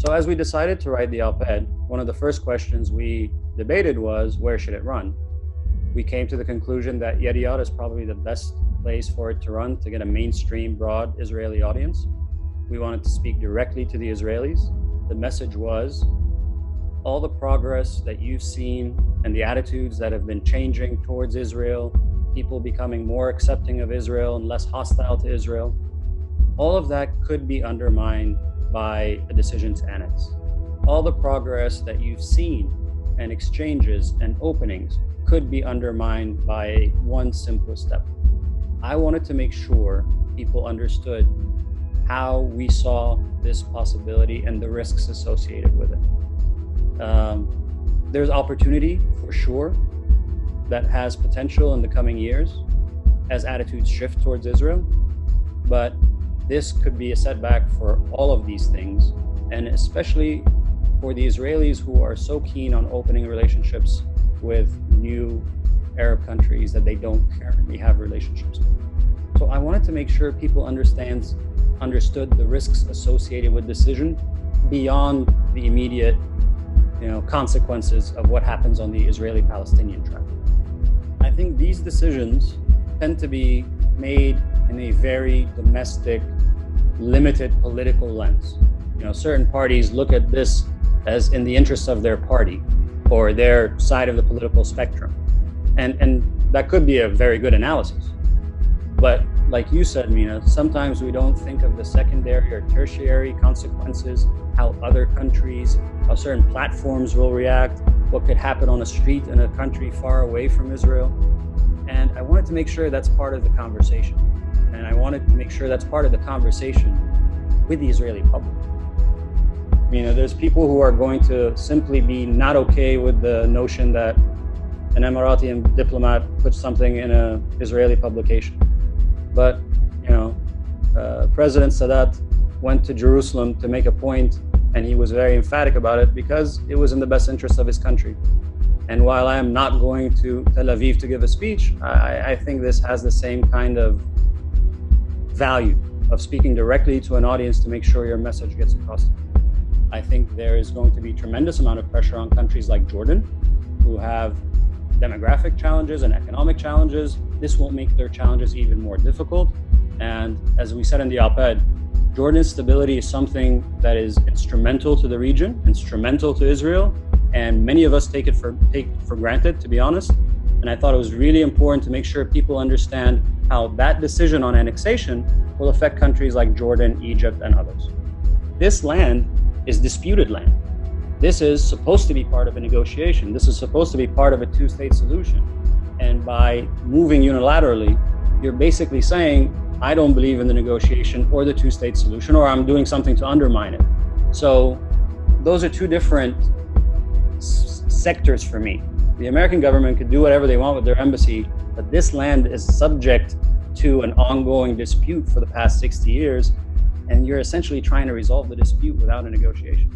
So as we decided to write the op-ed, one of the first questions we debated was, where should it run? We came to the conclusion that Yediot is probably the best place for it to run to get a mainstream, broad Israeli audience. We wanted to speak directly to the Israelis. The message was, all the progress that you've seen and the attitudes that have been changing towards Israel, people becoming more accepting of Israel and less hostile to Israel, all of that could be undermined by a decision to annex. All the progress that you've seen and exchanges and openings could be undermined by one simple step. I wanted to make sure people understood how we saw this possibility and the risks associated with it. There's opportunity for sure that has potential in the coming years as attitudes shift towards Israel, but this could be a setback for all of these things, and especially for the Israelis who are so keen on opening relationships with new Arab countries that they don't currently have relationships with. So I wanted to make sure people understood the risks associated with decision beyond the immediate consequences of what happens on the Israeli-Palestinian track. I think these decisions tend to be made in a very domestic, limited political lens. Certain parties look at this as in the interest of their party or their side of the political spectrum. And that could be a very good analysis. But like you said, Mina, sometimes we don't think of the secondary or tertiary consequences, how other countries, how certain platforms will react, what could happen on a street in a country far away from Israel. And I wanted to make sure that's part of the conversation. And I wanted to make sure that's part of the conversation with the Israeli public. There's people who are going to simply be not okay with the notion that an Emirati diplomat puts something in an Israeli publication. But, President Sadat went to Jerusalem to make a point, and he was very emphatic about it because it was in the best interest of his country. And while I am not going to Tel Aviv to give a speech, I think this has the same kind of value of speaking directly to an audience to make sure your message gets across. I think there is going to be tremendous amount of pressure on countries like Jordan, who have demographic challenges and economic challenges. This will make their challenges even more difficult. And as we said in the op-ed, Jordan's stability is something that is instrumental to the region, instrumental to Israel, and many of us take it for granted, to be honest. And I thought it was really important to make sure people understand how that decision on annexation will affect countries like Jordan, Egypt, and others. This land is disputed land. This is supposed to be part of a negotiation. This is supposed to be part of a two-state solution. And by moving unilaterally, you're basically saying, I don't believe in the negotiation or the two-state solution, or I'm doing something to undermine it. So those are two different sectors for me. The American government could do whatever they want with their embassy, but this land is subject to an ongoing dispute for the past 60 years, and you're essentially trying to resolve the dispute without a negotiation.